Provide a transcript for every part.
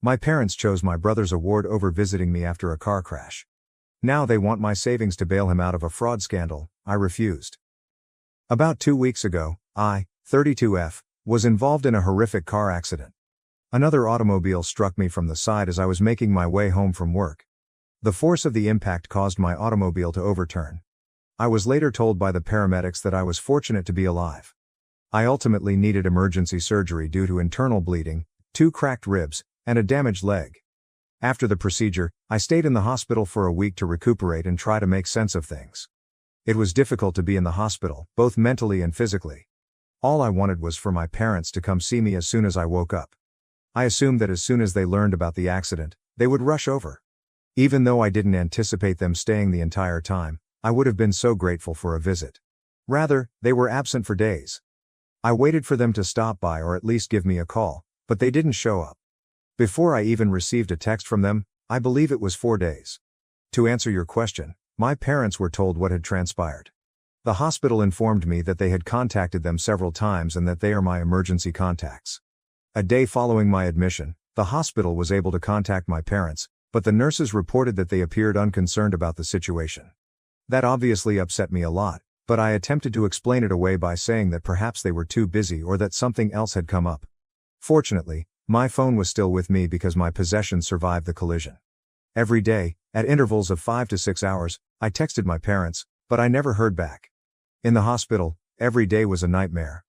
My parents chose my brother's award over visiting me after a car crash. Now they want my savings to bail him out of a fraud scandal. I refused. About 2 weeks ago, I, 32F, was involved in a horrific car accident. Another automobile struck me from the side as I was making my way home from work. The force of the impact caused my automobile to overturn. I was later told by the paramedics that I was fortunate to be alive. I ultimately needed emergency surgery due to internal bleeding, 2 cracked ribs, and a damaged leg. After the procedure, I stayed in the hospital for a week to recuperate and try to make sense of things. It was difficult to be in the hospital, both mentally and physically. All I wanted was for my parents to come see me as soon as I woke up. I assumed that as soon as they learned about the accident, they would rush over. Even though I didn't anticipate them staying the entire time, I would have been so grateful for a visit. Rather, they were absent for days. I waited for them to stop by or at least give me a call, but they didn't show up. Before I even received a text from them, I believe it was 4 days. To answer your question, my parents were told what had transpired. The hospital informed me that they had contacted them several times and that they are my emergency contacts. A day following my admission, the hospital was able to contact my parents, but the nurses reported that they appeared unconcerned about the situation. That obviously upset me a lot, but I attempted to explain it away by saying that perhaps they were too busy or that something else had come up. Fortunately, my phone was still with me because my possessions survived the collision. Every day, at intervals of 5 to 6 hours, I texted my parents, but I never heard back. In the hospital, every day was a nightmare.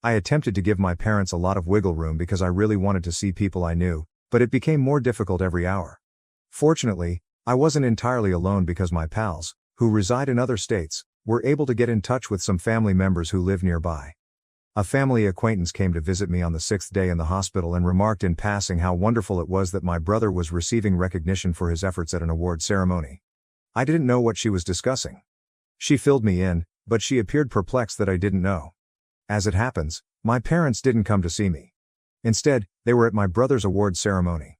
I attempted to give my parents a lot of wiggle room because I really wanted to see people I knew, but it became more difficult every hour. Fortunately, I wasn't entirely alone because my pals, who reside in other states, were able to get in touch with some family members who live nearby. A family acquaintance came to visit me on the 6th day in the hospital and remarked in passing how wonderful it was that my brother was receiving recognition for his efforts at an award ceremony. I didn't know what she was discussing. She filled me in, but she appeared perplexed that I didn't know. As it happens, my parents didn't come to see me. Instead, they were at my brother's award ceremony.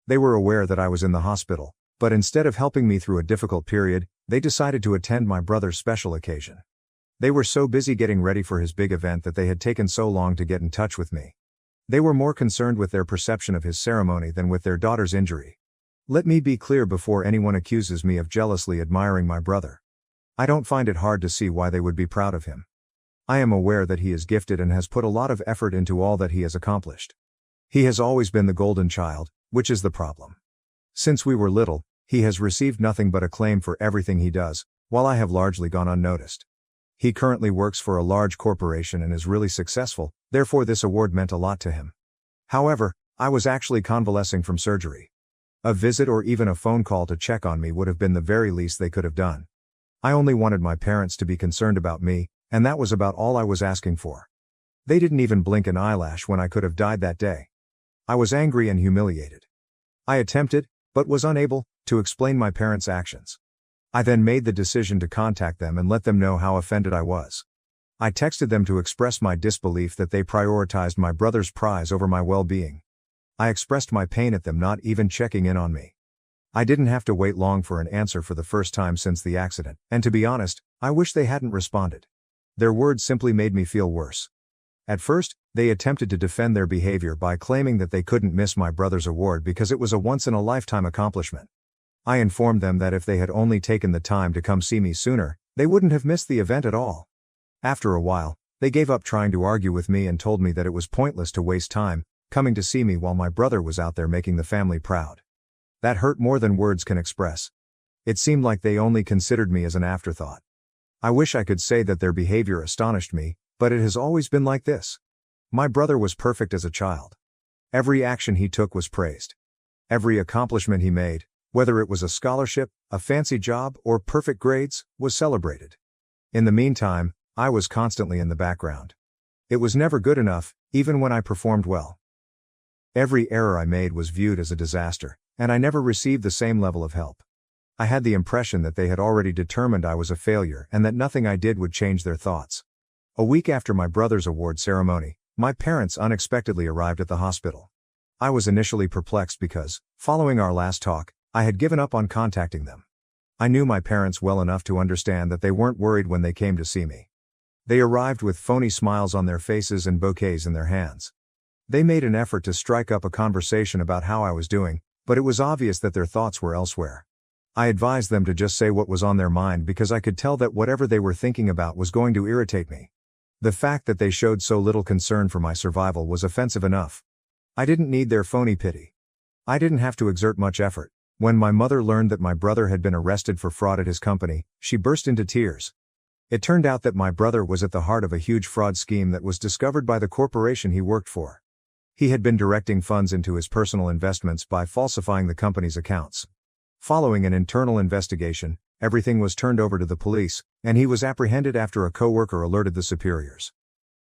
They were aware that I was in the hospital, but instead of helping me through a difficult period, they decided to attend my brother's special occasion. They were so busy getting ready for his big event that they had taken so long to get in touch with me. They were more concerned with their perception of his ceremony than with their daughter's injury. Let me be clear before anyone accuses me of jealously admiring my brother. I don't find it hard to see why they would be proud of him. I am aware that he is gifted and has put a lot of effort into all that he has accomplished. He has always been the golden child, which is the problem. Since we were little, he has received nothing but acclaim for everything he does, while I have largely gone unnoticed. He currently works for a large corporation and is really successful, therefore this award meant a lot to him. However, I was actually convalescing from surgery. A visit or even a phone call to check on me would have been the very least they could have done. I only wanted my parents to be concerned about me, and that was about all I was asking for. They didn't even blink an eyelash when I could have died that day. I was angry and humiliated. I attempted, but was unable, to explain my parents' actions. I then made the decision to contact them and let them know how offended I was. I texted them to express my disbelief that they prioritized my brother's prize over my well-being. I expressed my pain at them not even checking in on me. I didn't have to wait long for an answer for the first time since the accident, and to be honest, I wish they hadn't responded. Their words simply made me feel worse. At first, they attempted to defend their behavior by claiming that they couldn't miss my brother's award because it was a once-in-a-lifetime accomplishment. I informed them that if they had only taken the time to come see me sooner, they wouldn't have missed the event at all. After a while, they gave up trying to argue with me and told me that it was pointless to waste time coming to see me while my brother was out there making the family proud. That hurt more than words can express. It seemed like they only considered me as an afterthought. I wish I could say that their behavior astonished me, but it has always been like this. My brother was perfect as a child. Every action he took was praised. Every accomplishment he made, whether it was a scholarship, a fancy job, or perfect grades, was celebrated. In the meantime, I was constantly in the background. It was never good enough, even when I performed well. Every error I made was viewed as a disaster, and I never received the same level of help. I had the impression that they had already determined I was a failure and that nothing I did would change their thoughts. A week after my brother's award ceremony, my parents unexpectedly arrived at the hospital. I was initially perplexed because, following our last talk, I had given up on contacting them. I knew my parents well enough to understand that they weren't worried when they came to see me. They arrived with phony smiles on their faces and bouquets in their hands. They made an effort to strike up a conversation about how I was doing, but it was obvious that their thoughts were elsewhere. I advised them to just say what was on their mind because I could tell that whatever they were thinking about was going to irritate me. The fact that they showed so little concern for my survival was offensive enough. I didn't need their phony pity. I didn't have to exert much effort. When my mother learned that my brother had been arrested for fraud at his company, she burst into tears. It turned out that my brother was at the heart of a huge fraud scheme that was discovered by the corporation he worked for. He had been directing funds into his personal investments by falsifying the company's accounts. Following an internal investigation, everything was turned over to the police, and he was apprehended after a coworker alerted the superiors.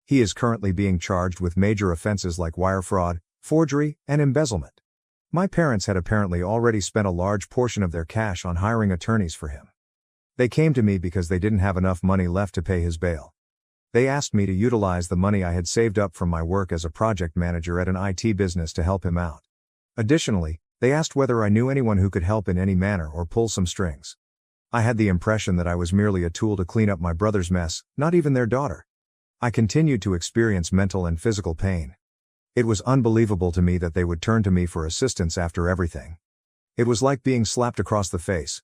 He is currently being charged with major offenses like wire fraud, forgery, and embezzlement. My parents had apparently already spent a large portion of their cash on hiring attorneys for him. They came to me because they didn't have enough money left to pay his bail. They asked me to utilize the money I had saved up from my work as a project manager at an IT business to help him out. Additionally, they asked whether I knew anyone who could help in any manner or pull some strings. I had the impression that I was merely a tool to clean up my brother's mess, not even their daughter. I continued to experience mental and physical pain. It was unbelievable to me that they would turn to me for assistance after everything. It was like being slapped across the face.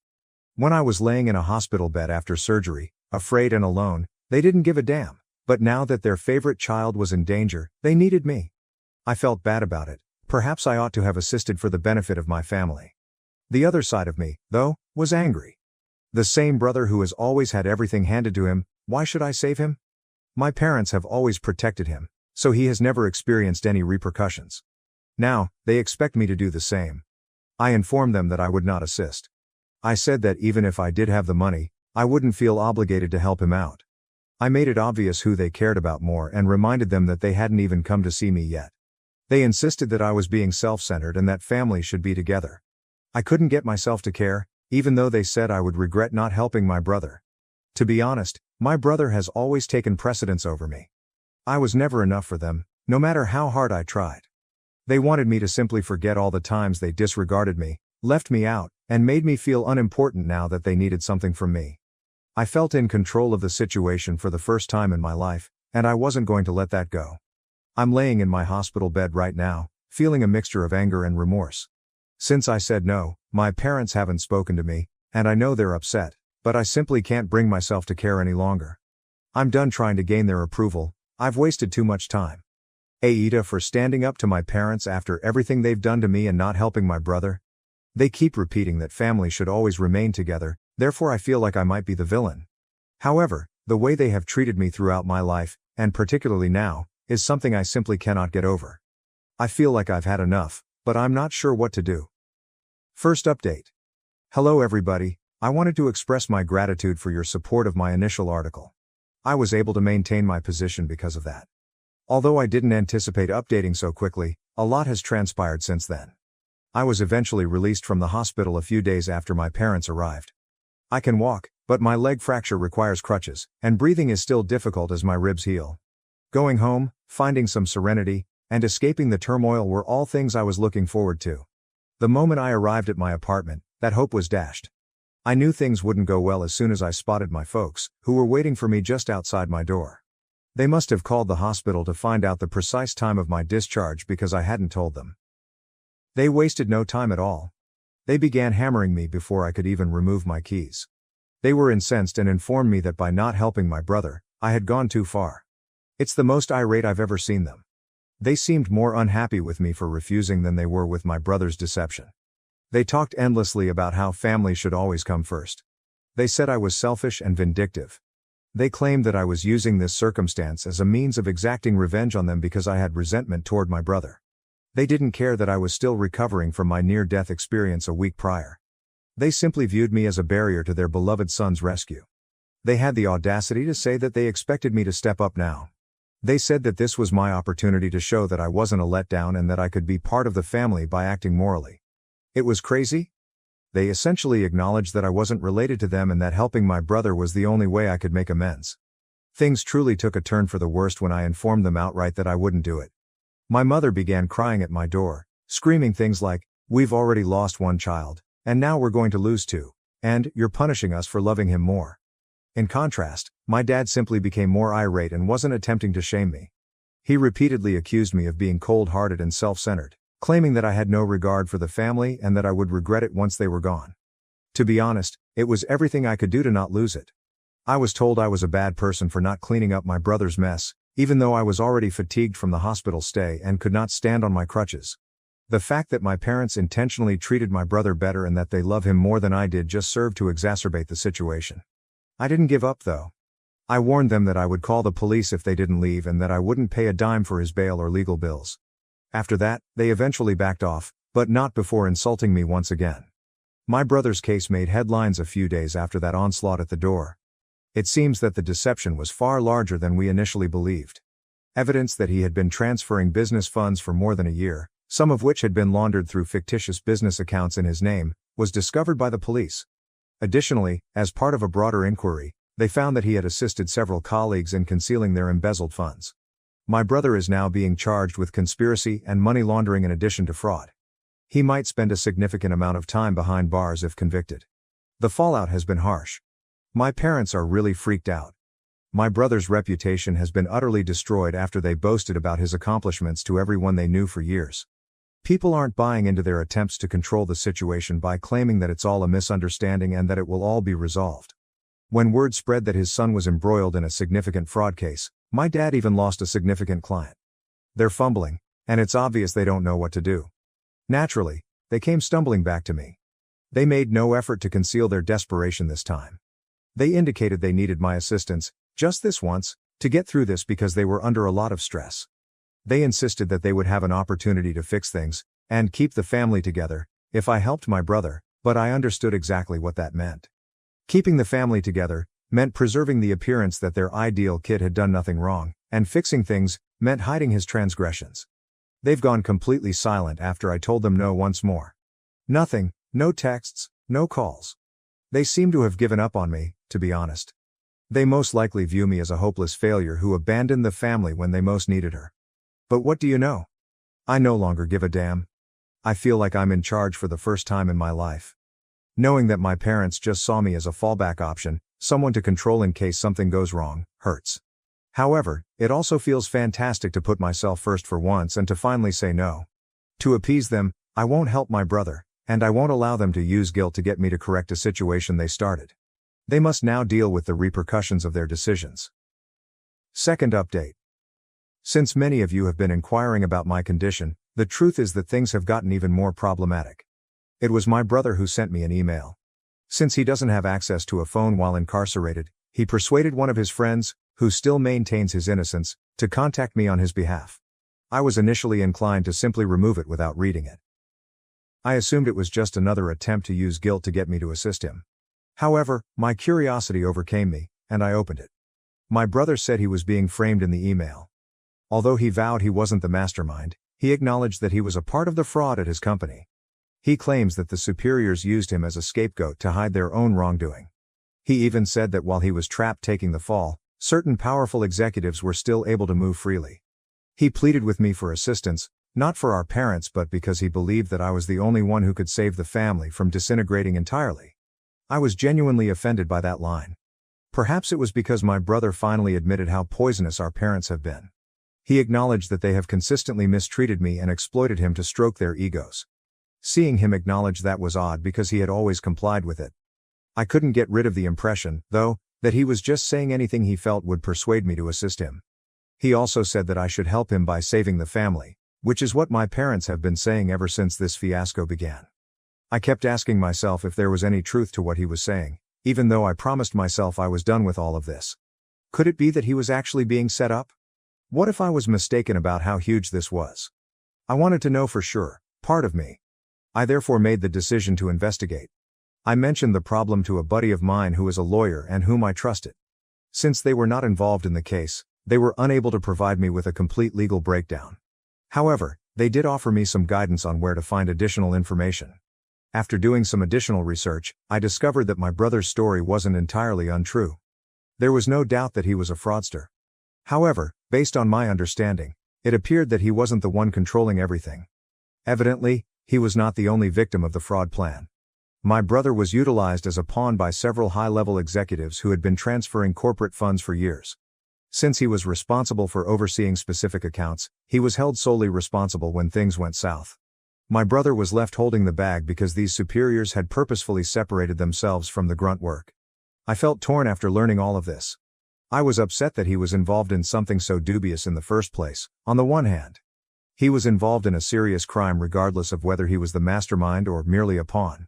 When I was laying in a hospital bed after surgery, afraid and alone, they didn't give a damn. But now that their favorite child was in danger, they needed me. I felt bad about it. Perhaps I ought to have assisted for the benefit of my family. The other side of me, though, was angry. The same brother who has always had everything handed to him, why should I save him? My parents have always protected him, so he has never experienced any repercussions. Now, they expect me to do the same. I informed them that I would not assist. I said that even if I did have the money, I wouldn't feel obligated to help him out. I made it obvious who they cared about more and reminded them that they hadn't even come to see me yet. They insisted that I was being self-centered and that families should be together. I couldn't get myself to care, even though they said I would regret not helping my brother. To be honest, my brother has always taken precedence over me. I was never enough for them, no matter how hard I tried. They wanted me to simply forget all the times they disregarded me, left me out, and made me feel unimportant now that they needed something from me. I felt in control of the situation for the first time in my life, and I wasn't going to let that go. I'm laying in my hospital bed right now, feeling a mixture of anger and remorse. Since I said no, my parents haven't spoken to me, and I know they're upset, but I simply can't bring myself to care any longer. I'm done trying to gain their approval. I've wasted too much time. AITA for standing up to my parents after everything they've done to me and not helping my brother. They keep repeating that family should always remain together, therefore I feel like I might be the villain. However, the way they have treated me throughout my life, and particularly now, is something I simply cannot get over. I feel like I've had enough, but I'm not sure what to do. First update. Hello everybody, I wanted to express my gratitude for your support of my initial article. I was able to maintain my position because of that. Although I didn't anticipate updating so quickly, a lot has transpired since then. I was eventually released from the hospital a few days after my parents arrived. I can walk, but my leg fracture requires crutches, and breathing is still difficult as my ribs heal. Going home, finding some serenity, and escaping the turmoil were all things I was looking forward to. The moment I arrived at my apartment, that hope was dashed. I knew things wouldn't go well as soon as I spotted my folks, who were waiting for me just outside my door. They must have called the hospital to find out the precise time of my discharge because I hadn't told them. They wasted no time at all. They began hammering me before I could even remove my keys. They were incensed and informed me that by not helping my brother, I had gone too far. It's the most irate I've ever seen them. They seemed more unhappy with me for refusing than they were with my brother's deception. They talked endlessly about how family should always come first. They said I was selfish and vindictive. They claimed that I was using this circumstance as a means of exacting revenge on them because I had resentment toward my brother. They didn't care that I was still recovering from my near-death experience a week prior. They simply viewed me as a barrier to their beloved son's rescue. They had the audacity to say that they expected me to step up now. They said that this was my opportunity to show that I wasn't a letdown and that I could be part of the family by acting morally. It was crazy. They essentially acknowledged that I wasn't related to them and that helping my brother was the only way I could make amends. Things truly took a turn for the worst when I informed them outright that I wouldn't do it. My mother began crying at my door, screaming things like, "We've already lost one child, and now we're going to lose two, and you're punishing us for loving him more." In contrast, my dad simply became more irate and wasn't attempting to shame me. He repeatedly accused me of being cold-hearted and self-centered, claiming that I had no regard for the family and that I would regret it once they were gone. To be honest, it was everything I could do to not lose it. I was told I was a bad person for not cleaning up my brother's mess, even though I was already fatigued from the hospital stay and could not stand on my crutches. The fact that my parents intentionally treated my brother better and that they love him more than I did just served to exacerbate the situation. I didn't give up though. I warned them that I would call the police if they didn't leave and that I wouldn't pay a dime for his bail or legal bills. After that, they eventually backed off, but not before insulting me once again. My brother's case made headlines a few days after that onslaught at the door. It seems that the deception was far larger than we initially believed. Evidence that he had been transferring business funds for more than a year, some of which had been laundered through fictitious business accounts in his name, was discovered by the police. Additionally, as part of a broader inquiry, they found that he had assisted several colleagues in concealing their embezzled funds. My brother is now being charged with conspiracy and money laundering in addition to fraud. He might spend a significant amount of time behind bars if convicted. The fallout has been harsh. My parents are really freaked out. My brother's reputation has been utterly destroyed after they boasted about his accomplishments to everyone they knew for years. People aren't buying into their attempts to control the situation by claiming that it's all a misunderstanding and that it will all be resolved. When word spread that his son was embroiled in a significant fraud case, my dad even lost a significant client. They're fumbling, and it's obvious they don't know what to do. Naturally, they came stumbling back to me. They made no effort to conceal their desperation this time. They indicated they needed my assistance, just this once, to get through this because they were under a lot of stress. They insisted that they would have an opportunity to fix things, and keep the family together, if I helped my brother, but I understood exactly what that meant. Keeping the family together meant preserving the appearance that their ideal kid had done nothing wrong, and fixing things meant hiding his transgressions. They've gone completely silent after I told them no once more. Nothing, no texts, no calls. They seem to have given up on me, to be honest. They most likely view me as a hopeless failure who abandoned the family when they most needed her. But what do you know? I no longer give a damn. I feel like I'm in charge for the first time in my life. Knowing that my parents just saw me as a fallback option, someone to control in case something goes wrong, hurts. However, it also feels fantastic to put myself first for once and to finally say no. To appease them, I won't help my brother, and I won't allow them to use guilt to get me to correct a situation they started. They must now deal with the repercussions of their decisions. Second update. Since many of you have been inquiring about my condition, the truth is that things have gotten even more problematic. It was my brother who sent me an email. Since he doesn't have access to a phone while incarcerated, he persuaded one of his friends, who still maintains his innocence, to contact me on his behalf. I was initially inclined to simply remove it without reading it. I assumed it was just another attempt to use guilt to get me to assist him. However, my curiosity overcame me, and I opened it. My brother said he was being framed in the email. Although he vowed he wasn't the mastermind, he acknowledged that he was a part of the fraud at his company. He claims that the superiors used him as a scapegoat to hide their own wrongdoing. He even said that while he was trapped taking the fall, certain powerful executives were still able to move freely. He pleaded with me for assistance, not for our parents but because he believed that I was the only one who could save the family from disintegrating entirely. I was genuinely offended by that line. Perhaps it was because my brother finally admitted how poisonous our parents have been. He acknowledged that they have consistently mistreated me and exploited him to stroke their egos. Seeing him acknowledge that was odd because he had always complied with it. I couldn't get rid of the impression, though, that he was just saying anything he felt would persuade me to assist him. He also said that I should help him by saving the family, which is what my parents have been saying ever since this fiasco began. I kept asking myself if there was any truth to what he was saying, even though I promised myself I was done with all of this. Could it be that he was actually being set up? What if I was mistaken about how huge this was? I wanted to know for sure, part of me. I therefore made the decision to investigate. I mentioned the problem to a buddy of mine who is a lawyer and whom I trusted. Since they were not involved in the case, they were unable to provide me with a complete legal breakdown. However, they did offer me some guidance on where to find additional information. After doing some additional research, I discovered that my brother's story wasn't entirely untrue. There was no doubt that he was a fraudster. However, based on my understanding, it appeared that he wasn't the one controlling everything. Evidently, he was not the only victim of the fraud plan. My brother was utilized as a pawn by several high-level executives who had been transferring corporate funds for years. Since he was responsible for overseeing specific accounts, he was held solely responsible when things went south. My brother was left holding the bag because these superiors had purposefully separated themselves from the grunt work. I felt torn after learning all of this. I was upset that he was involved in something so dubious in the first place. On the one hand, he was involved in a serious crime regardless of whether he was the mastermind or merely a pawn.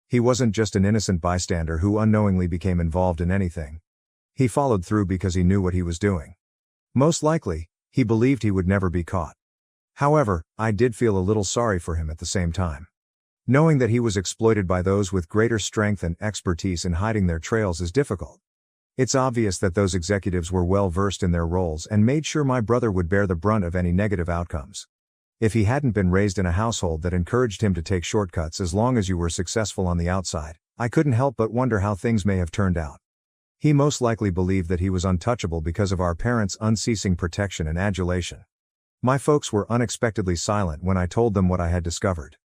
He wasn't just an innocent bystander who unknowingly became involved in anything. He followed through because he knew what he was doing. Most likely, he believed he would never be caught. However, I did feel a little sorry for him at the same time. Knowing that he was exploited by those with greater strength and expertise in hiding their trails is difficult. It's obvious that those executives were well versed in their roles and made sure my brother would bear the brunt of any negative outcomes. If he hadn't been raised in a household that encouraged him to take shortcuts as long as you were successful on the outside, I couldn't help but wonder how things may have turned out. He most likely believed that he was untouchable because of our parents' unceasing protection and adulation. My folks were unexpectedly silent when I told them what I had discovered.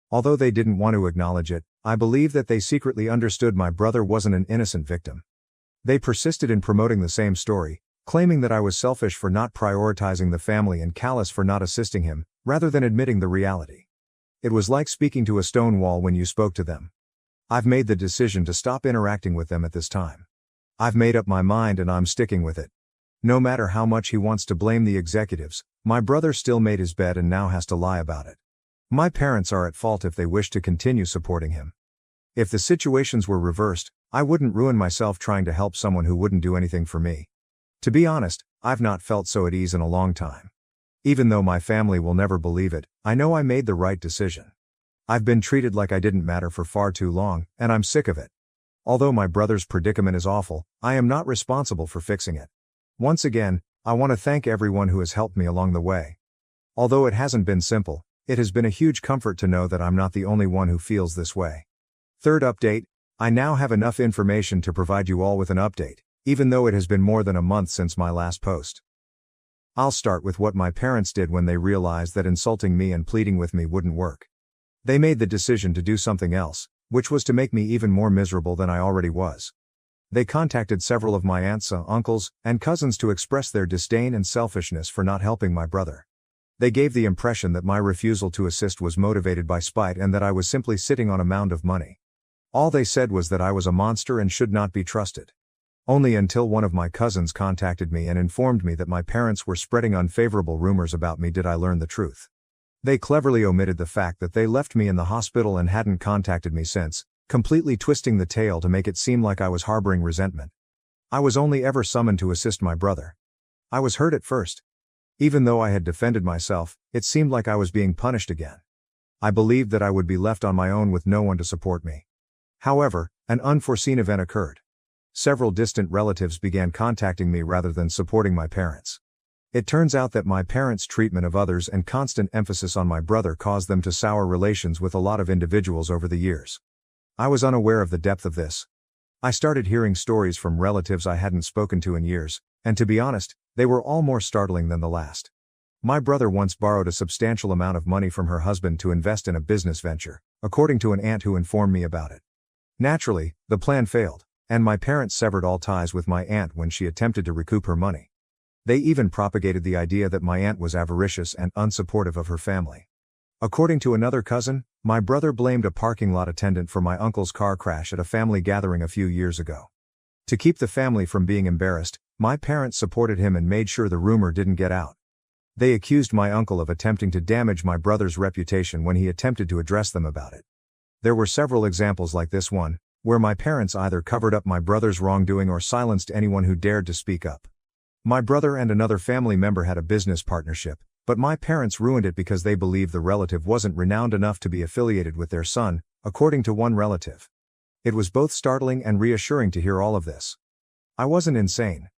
Although they didn't want to acknowledge it, I believe that they secretly understood my brother wasn't an innocent victim. They persisted in promoting the same story, claiming that I was selfish for not prioritizing the family and callous for not assisting him, rather than admitting the reality. It was like speaking to a stone wall when you spoke to them. I've made the decision to stop interacting with them at this time. I've made up my mind and I'm sticking with it. No matter how much he wants to blame the executives, my brother still made his bed and now has to lie about it. My parents are at fault if they wish to continue supporting him. If the situations were reversed, I wouldn't ruin myself trying to help someone who wouldn't do anything for me. To be honest, I've not felt so at ease in a long time. Even though my family will never believe it, I know I made the right decision. I've been treated like I didn't matter for far too long, and I'm sick of it. Although my brother's predicament is awful, I am not responsible for fixing it. Once again, I want to thank everyone who has helped me along the way. Although it hasn't been simple, it has been a huge comfort to know that I'm not the only one who feels this way. Third update, I now have enough information to provide you all with an update, even though it has been more than a month since my last post. I'll start with what my parents did when they realized that insulting me and pleading with me wouldn't work. They made the decision to do something else, which was to make me even more miserable than I already was. They contacted several of my aunts, uncles, and cousins to express their disdain and selfishness for not helping my brother. They gave the impression that my refusal to assist was motivated by spite and that I was simply sitting on a mound of money. All they said was that I was a monster and should not be trusted. Only until one of my cousins contacted me and informed me that my parents were spreading unfavorable rumors about me did I learn the truth. They cleverly omitted the fact that they left me in the hospital and hadn't contacted me since, completely twisting the tale to make it seem like I was harboring resentment. I was only ever summoned to assist my brother. I was hurt at first. Even though I had defended myself, it seemed like I was being punished again. I believed that I would be left on my own with no one to support me. However, an unforeseen event occurred. Several distant relatives began contacting me rather than supporting my parents. It turns out that my parents' treatment of others and constant emphasis on my brother caused them to sour relations with a lot of individuals over the years. I was unaware of the depth of this. I started hearing stories from relatives I hadn't spoken to in years, and to be honest, they were all more startling than the last. My brother once borrowed a substantial amount of money from her husband to invest in a business venture, according to an aunt who informed me about it. Naturally, the plan failed, and my parents severed all ties with my aunt when she attempted to recoup her money. They even propagated the idea that my aunt was avaricious and unsupportive of her family. According to another cousin, my brother blamed a parking lot attendant for my uncle's car crash at a family gathering a few years ago. To keep the family from being embarrassed, my parents supported him and made sure the rumor didn't get out. They accused my uncle of attempting to damage my brother's reputation when he attempted to address them about it. There were several examples like this one, where my parents either covered up my brother's wrongdoing or silenced anyone who dared to speak up. My brother and another family member had a business partnership, but my parents ruined it because they believed the relative wasn't renowned enough to be affiliated with their son, according to one relative. It was both startling and reassuring to hear all of this. I wasn't insane.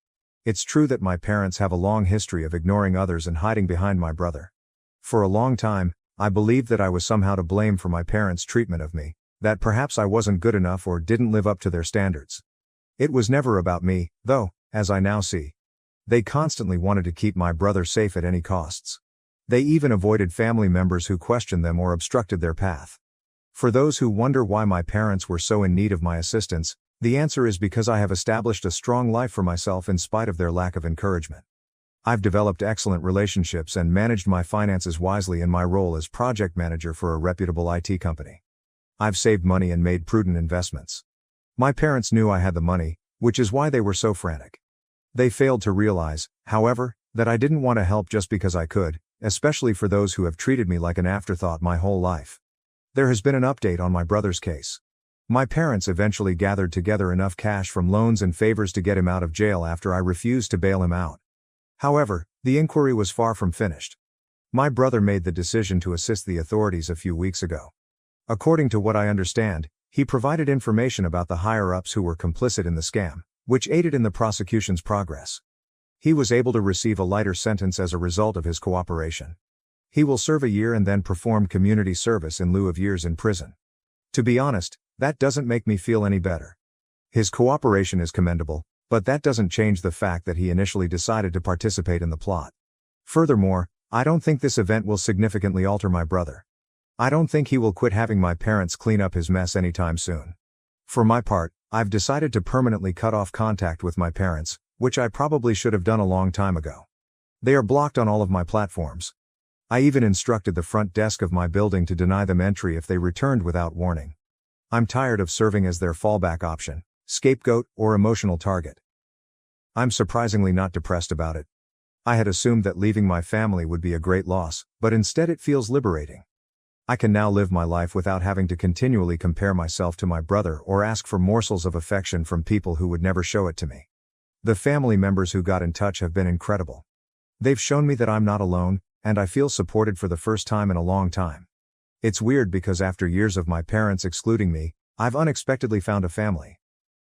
It's true that my parents have a long history of ignoring others and hiding behind my brother. For a long time, I believed that I was somehow to blame for my parents' treatment of me, that perhaps I wasn't good enough or didn't live up to their standards. It was never about me, though, as I now see. They constantly wanted to keep my brother safe at any costs. They even avoided family members who questioned them or obstructed their path. For those who wonder why my parents were so in need of my assistance, The answer is because I have established a strong life for myself in spite of their lack of encouragement. I've developed excellent relationships and managed my finances wisely in my role as project manager for a reputable IT company. I've saved money and made prudent investments. My parents knew I had the money, which is why they were so frantic. They failed to realize, however, that I didn't want to help just because I could, especially for those who have treated me like an afterthought my whole life. There has been an update on my brother's case. My parents eventually gathered together enough cash from loans and favors to get him out of jail after I refused to bail him out. However, the inquiry was far from finished. My brother made the decision to assist the authorities a few weeks ago. According to what I understand, he provided information about the higher-ups who were complicit in the scam, which aided in the prosecution's progress. He was able to receive a lighter sentence as a result of his cooperation. He will serve a year and then perform community service in lieu of years in prison. To be honest, that doesn't make me feel any better. His cooperation is commendable, but that doesn't change the fact that he initially decided to participate in the plot. Furthermore, I don't think this event will significantly alter my brother. I don't think he will quit having my parents clean up his mess anytime soon. For my part, I've decided to permanently cut off contact with my parents, which I probably should have done a long time ago. They are blocked on all of my platforms. I even instructed the front desk of my building to deny them entry if they returned without warning. I'm tired of serving as their fallback option, scapegoat, or emotional target. I'm surprisingly not depressed about it. I had assumed that leaving my family would be a great loss, but instead it feels liberating. I can now live my life without having to continually compare myself to my brother or ask for morsels of affection from people who would never show it to me. The family members who got in touch have been incredible. They've shown me that I'm not alone, and I feel supported for the first time in a long time. It's weird because after years of my parents excluding me, I've unexpectedly found a family.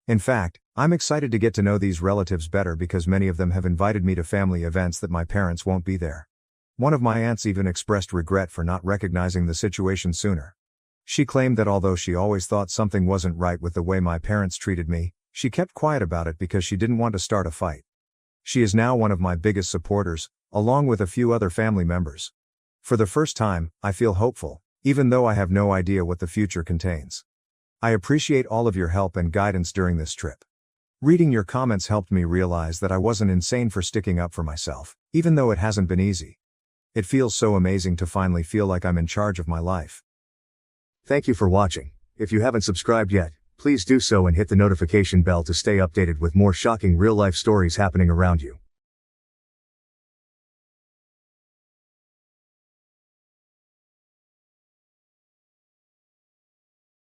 In fact, I'm excited to get to know these relatives better because many of them have invited me to family events that my parents won't be there. One of my aunts even expressed regret for not recognizing the situation sooner. She claimed that although she always thought something wasn't right with the way my parents treated me, she kept quiet about it because she didn't want to start a fight. She is now one of my biggest supporters, along with a few other family members. For the first time, I feel hopeful, even though I have no idea what the future contains. I appreciate all of your help and guidance during this trip. Reading your comments helped me realize that I wasn't insane for sticking up for myself, even though it hasn't been easy. It feels so amazing to finally feel like I'm in charge of my life. Thank you for watching. If you haven't subscribed yet, please do so and hit the notification bell to stay updated with more shocking real-life stories happening around you.